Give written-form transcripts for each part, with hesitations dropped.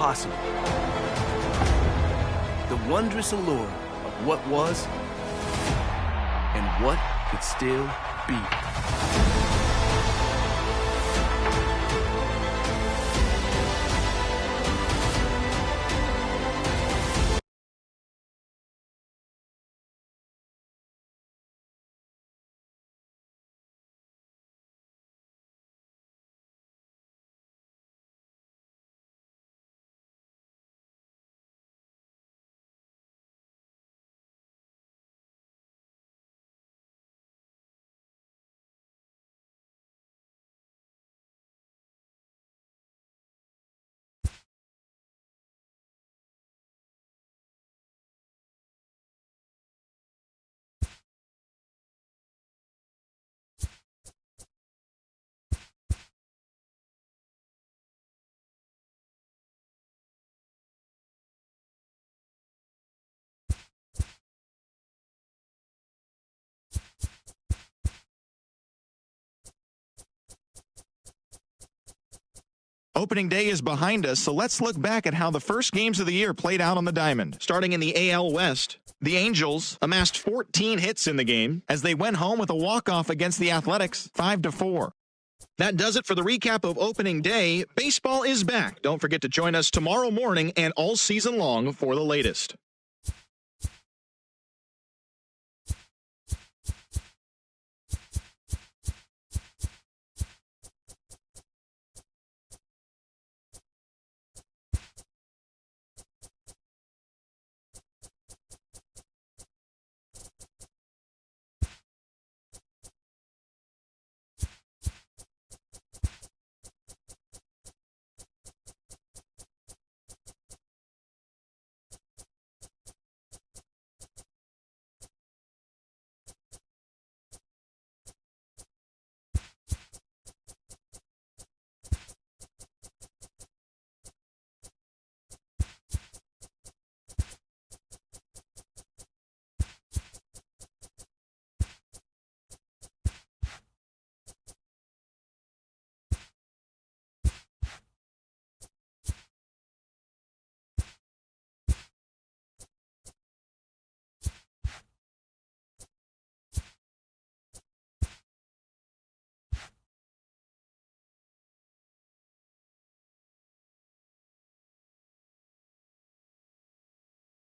possible. The wondrous allure of what was and what could still be. Opening day is behind us, so let's look back at how the first games of the year played out on the diamond. Starting in the AL West, the Angels amassed 14 hits in the game as they went home with a walk-off against the Athletics, 5-4. That does it for the recap of opening day. Baseball is back. Don't forget to join us tomorrow morning and all season long for the latest.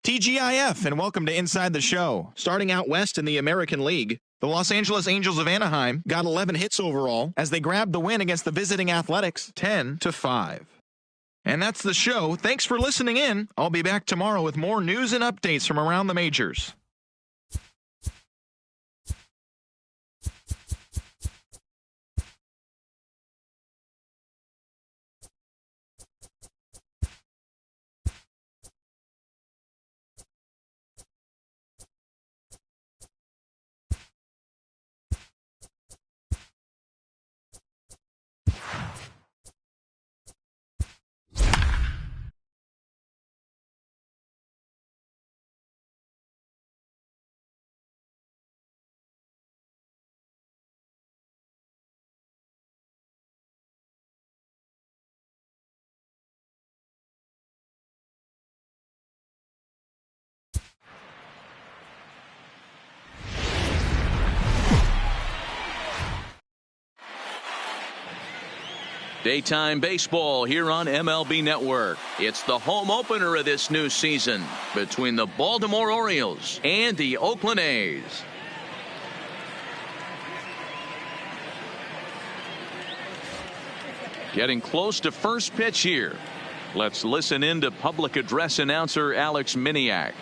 TGIF, and welcome to Inside the Show. Starting out west in the American League, the Los Angeles Angels of Anaheim got 11 hits overall as they grabbed the win against the visiting Athletics, 10-5. And that's the show. Thanks for listening in. I'll be back tomorrow with more news and updates from around the majors. Daytime baseball here on MLB Network. It's the home opener of this new season between the Baltimore Orioles and the Oakland A's. Getting close to first pitch here. Let's listen in to public address announcer Alex Miniak.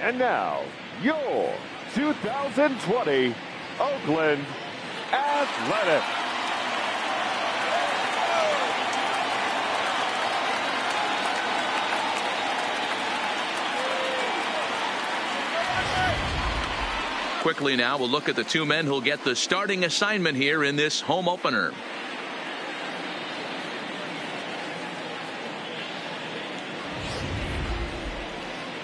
And now, your 2020 Oakland Athletics. Quickly now, we'll look at the two men who'll get the starting assignment here in this home opener.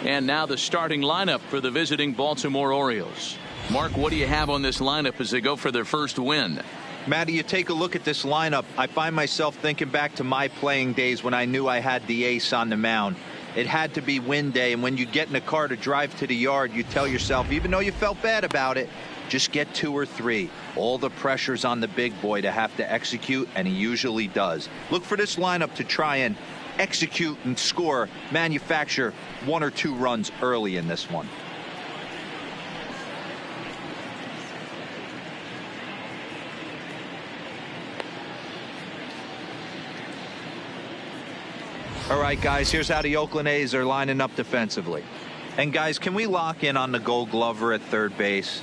And now the starting lineup for the visiting Baltimore Orioles. Mark, what do you have on this lineup as they go for their first win? Matty, you take a look at this lineup. I find myself thinking back to my playing days when I knew I had the ace on the mound. It had to be win day, and when you get in a car to drive to the yard, you tell yourself, even though you felt bad about it, just get 2 or 3. All the pressure's on the big boy to have to execute, and he usually does. Look for this lineup to try and execute and score, manufacture 1 or 2 runs early in this one. All right, guys, here's how the Oakland A's are lining up defensively. And, guys, can we lock in on the Gold Glover at third base?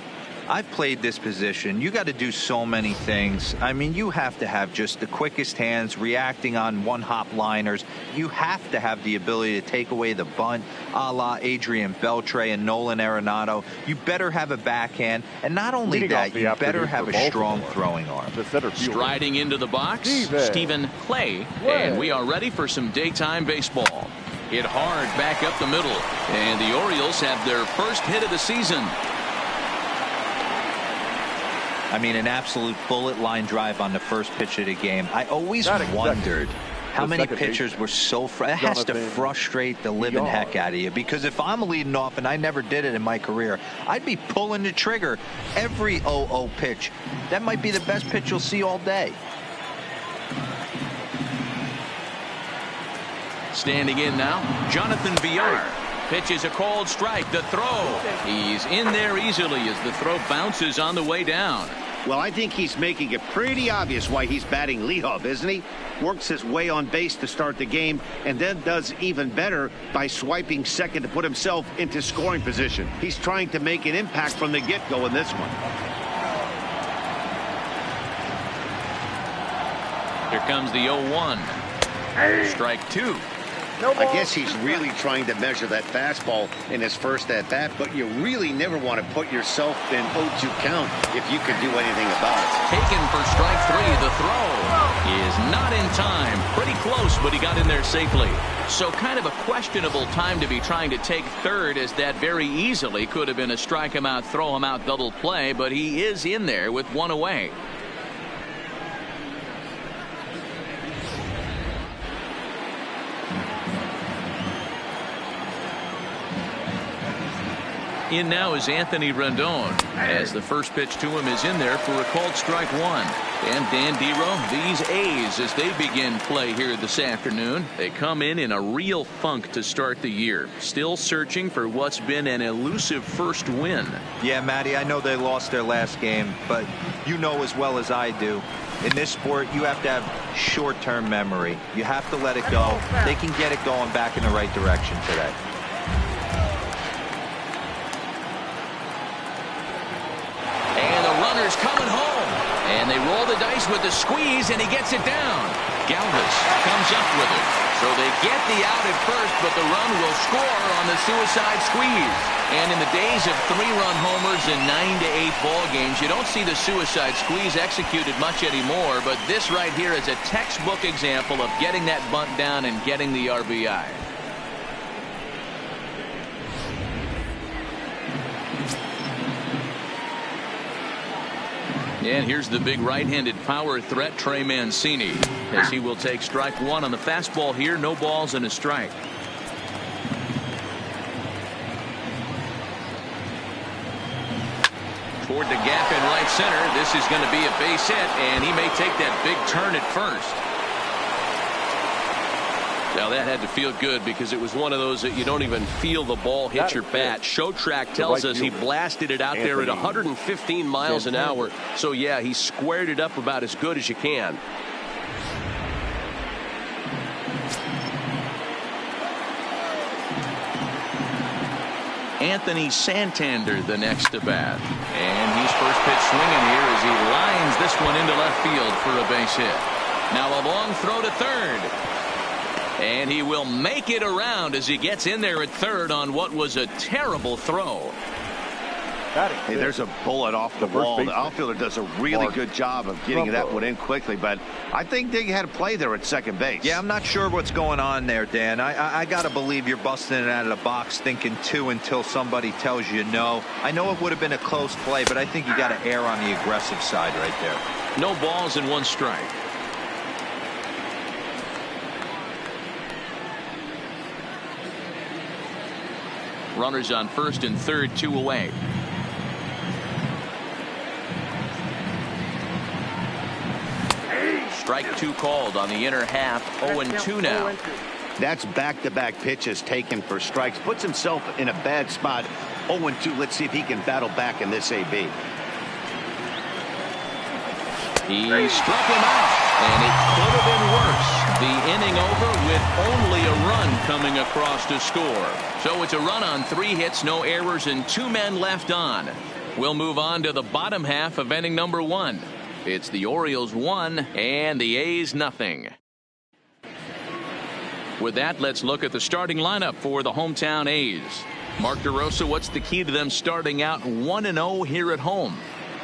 I've played this position. You got to do so many things. I mean, you have to have just the quickest hands, reacting on one-hop liners. You have to have the ability to take away the bunt, a la Adrian Beltre and Nolan Arenado. You better have a backhand. And not only that, you better have a strong throwing arm. Striding into the box, Stephen Clay. And we are ready for some daytime baseball. Hit hard back up the middle. And the Orioles have their first hit of the season. I mean, an absolute bullet line drive on the first pitch of the game. I always wondered how many pitchers were so it has to frustrate the living heck out of you, because if I'm leading off, and I never did it in my career, I'd be pulling the trigger every 0-0 pitch. That might be the best pitch you'll see all day. Standing in now, Jonathan Villar. Pitch is a called strike. The throw. He's in there easily as the throw bounces on the way down. Well, I think he's making it pretty obvious why he's batting leadoff, isn't he? Works his way on base to start the game, and then does even better by swiping second to put himself into scoring position. He's trying to make an impact from the get-go in this one. Here comes the 0-1. Strike 2. I guess he's really trying to measure that fastball in his first at-bat, but you really never want to put yourself in 0-2 count if you can do anything about it. Taken for strike 3. The throw is not in time. Pretty close, but he got in there safely. So kind of a questionable time to be trying to take third, as that very easily could have been a strike him out, throw him out double play, but he is in there with 1 away. In now is Anthony Rendon, as the first pitch to him is in there for a called strike 1. And Dan Dero, these A's, as they begin play here this afternoon, they come in a real funk to start the year. Still searching for what's been an elusive first win. Yeah, Matty, I know they lost their last game, but you know as well as I do, in this sport, you have to have short-term memory. You have to let it go. They can get it going back in the right direction today. Coming home, and they roll the dice with the squeeze, and he gets it down. Galvis comes up with it, so they get the out at first, but the run will score on the suicide squeeze. And in the days of 3-run homers in 9-8 ball games, you don't see the suicide squeeze executed much anymore, but this right here is a textbook example of getting that bunt down and getting the RBI. And here's the big right-handed power threat, Trey Mancini, as he will take strike 1 on the fastball here. No balls and a strike. Toward the gap in right center. This is going to be a base hit, and he may take that big turn at first. Now that had to feel good, because it was one of those that you don't even feel the ball hit your bat. Showtrack tells us he blasted it out there at 115 miles an hour. So yeah, he squared it up about as good as you can. Anthony Santander the next to bat, and he's first pitch swinging here as he lines this one into left field for a base hit. Now a long throw to third. And he will make it around as he gets in there at third on what was a terrible throw. Hey, there's a bullet off the wall. The outfielder does a really good job of getting that one in quickly, but I think they had a play there at second base. Yeah, I'm not sure what's going on there, Dan. I got to believe you're busting it out of the box thinking 2 until somebody tells you no. I know it would have been a close play, but I think you got to err on the aggressive side right there. No balls and 1 strike. Runners on first and third, 2 away. Strike 2 called on the inner half. 0-2 now. That's back-to-back pitches taken for strikes. Puts himself in a bad spot. 0-2. Let's see if he can battle back in this AB. He struck him out, and it could have been worse. The inning over with only a run coming across to score. So it's a run on 3 hits, no errors, and 2 men left on. We'll move on to the bottom half of inning number 1. It's the Orioles 1 and the A's nothing. With that, let's look at the starting lineup for the hometown A's. Mark DeRosa, what's the key to them starting out 1-0 here at home?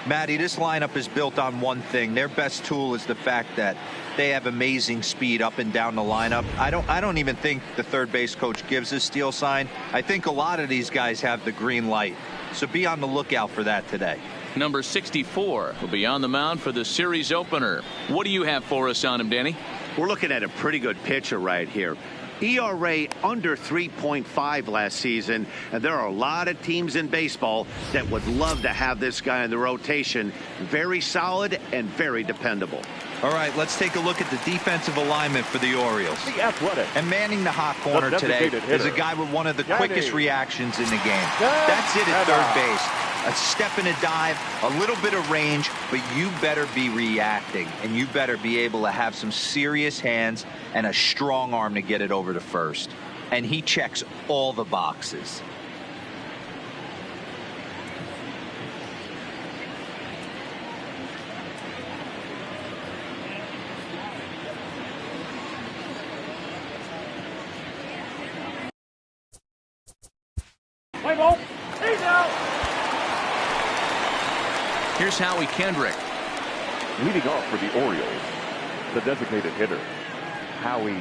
Matty, this lineup is built on one thing. Their best tool is the fact that they have amazing speed up and down the lineup. I don't even think the third base coach gives a steal sign. I think a lot of these guys have the green light. So be on the lookout for that today. Number 64 will be on the mound for the series opener. What do you have for us on him, Danny? We're looking at a pretty good pitcher right here. ERA under 3.5 last season, and there are a lot of teams in baseball that would love to have this guy in the rotation. Very solid and very dependable. All right, let's take a look at the defensive alignment for the Orioles. The Athletic. And manning the hot corner today is a guy with one of the quickest reactions in the game. That's it at third base. A step and a dive, a little bit of range, but you better be reacting, and you better be able to have some serious hands and a strong arm to get it over to first. And he checks all the boxes. Play ball. He's out. Here's Howie Kendrick. Leading off for the Orioles, the designated hitter, Howie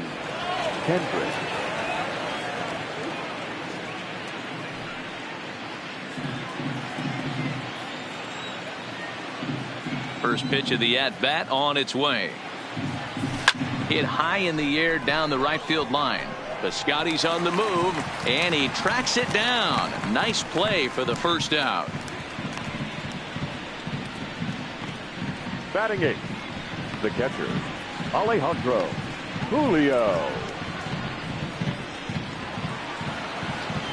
Kendrick. First pitch of the at-bat on its way. Hit high in the air down the right field line. Piscotty's on the move, and he tracks it down. Nice play for the first out. Batting 8, the catcher, Alejandro Julio.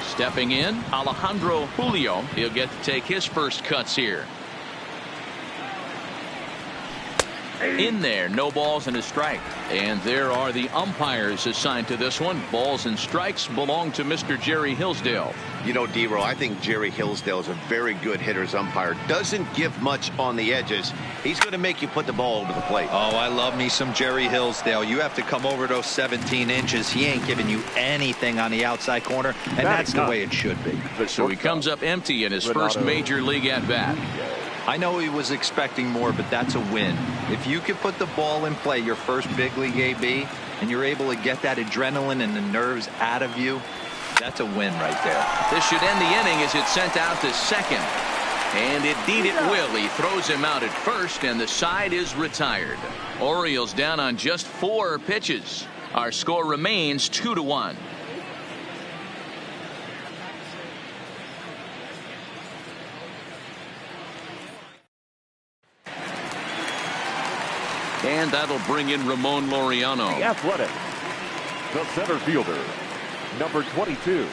Stepping in, Alejandro Julio. He'll get to take his first cuts here. In there, no balls and a strike. And there are the umpires assigned to this one. Balls and strikes belong to Mr. Jerry Hillsdale. You know, D-Row, I think Jerry Hillsdale is a very good hitter's umpire. Doesn't give much on the edges. He's going to make you put the ball over the plate. Oh, I love me some Jerry Hillsdale. You have to come over those 17 inches. He ain't giving you anything on the outside corner, and that's the way it should be. So he comes up empty in his first major league at-bat. I know he was expecting more, but that's a win. If you can put the ball in play, your first big league AB, and you're able to get that adrenaline and the nerves out of you, that's a win right there. This should end the inning as it's sent out to second. And indeed it will. He throws him out at first, and the side is retired. Orioles down on just 4 pitches. Our score remains 2-1. And that'll bring in Ramon Laureano. The Athletic, the center fielder, number 22.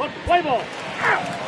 Play ball.